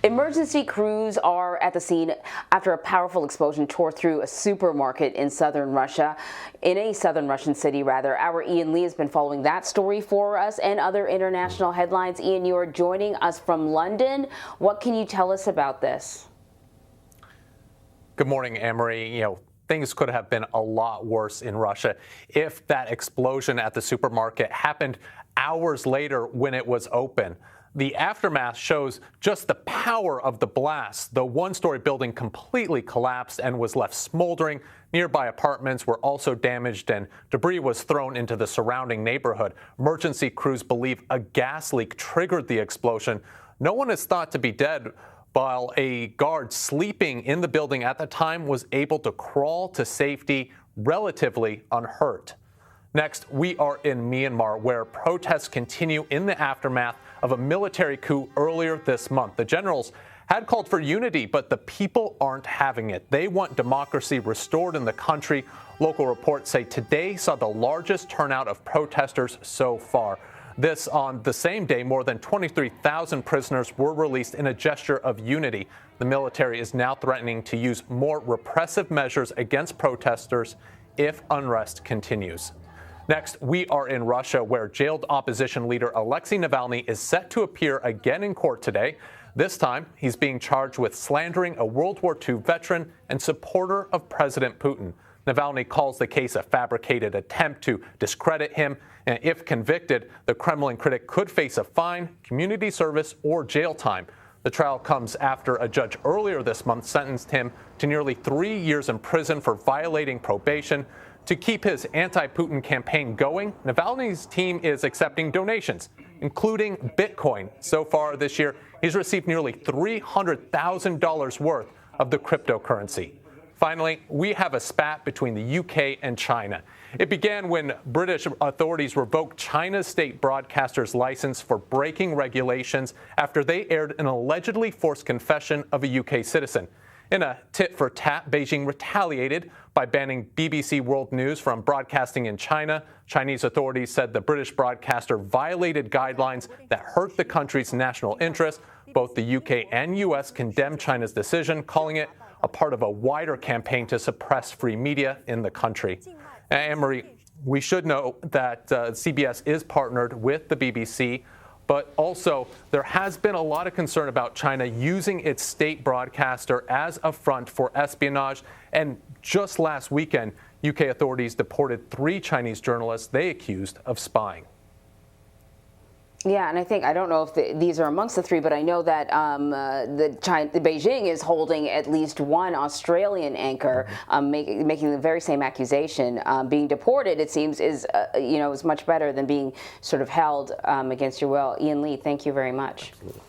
Emergency crews are at the scene after a powerful explosion tore through a supermarket in southern Russia, in a southern Russian city rather. Our Ian Lee has been following that story for us and other international headlines. Ian, you are joining us from London. What can you tell us about this? Good morning, Anne-Marie. Things could have been a lot worse in Russia if that explosion at the supermarket happened hours later when it was open. The aftermath shows just the power of the blast. The one-story building completely collapsed and was left smoldering. Nearby apartments were also damaged and debris was thrown into the surrounding neighborhood. Emergency crews believe a gas leak triggered the explosion. No one is thought to be dead, while a guard sleeping in the building at the time was able to crawl to safety relatively unhurt. Next, we are in Myanmar, where protests continue in the aftermath of a military coup earlier this month. The generals had called for unity, but the people aren't having it. They want democracy restored in the country. Local reports say today saw the largest turnout of protesters so far. This on the same day, more than 23,000 prisoners were released in a gesture of unity. The military is now threatening to use more repressive measures against protesters if unrest continues. Next, we are in Russia, where jailed opposition leader Alexey Navalny is set to appear again in court today. This time, he's being charged with slandering a World War II veteran and supporter of President Putin. Navalny calls the case a fabricated attempt to discredit him, and if convicted, the Kremlin critic could face a fine, community service, or jail time. The trial comes after a judge earlier this month sentenced him to nearly 3 years in prison for violating probation. To keep his anti-Putin campaign going, Navalny's team is accepting donations, including Bitcoin. So far this year, he's received nearly $300,000 worth of the cryptocurrency. Finally, we have a spat between the UK and China. It began when British authorities revoked China's state broadcaster's license for breaking regulations after they aired an allegedly forced confession of a UK citizen. In a tit-for-tat, Beijing retaliated by banning BBC World News from broadcasting in China. Chinese authorities said the British broadcaster violated guidelines that hurt the country's national interest. Both the UK and US condemned China's decision, calling it a part of a wider campaign to suppress free media in the country. Anne-Marie, we should know that CBS is partnered with the BBC, but also there has been a lot of concern about China using its state broadcaster as a front for espionage. And just last weekend, UK authorities deported 3 Chinese journalists they accused of spying. Yeah, and I don't know if these are amongst the 3, but I know that the Beijing is holding at least one Australian anchor, making the very same accusation. Being deported, it seems, is is much better than being sort of held against your will. Ian Lee, thank you very much. Absolutely.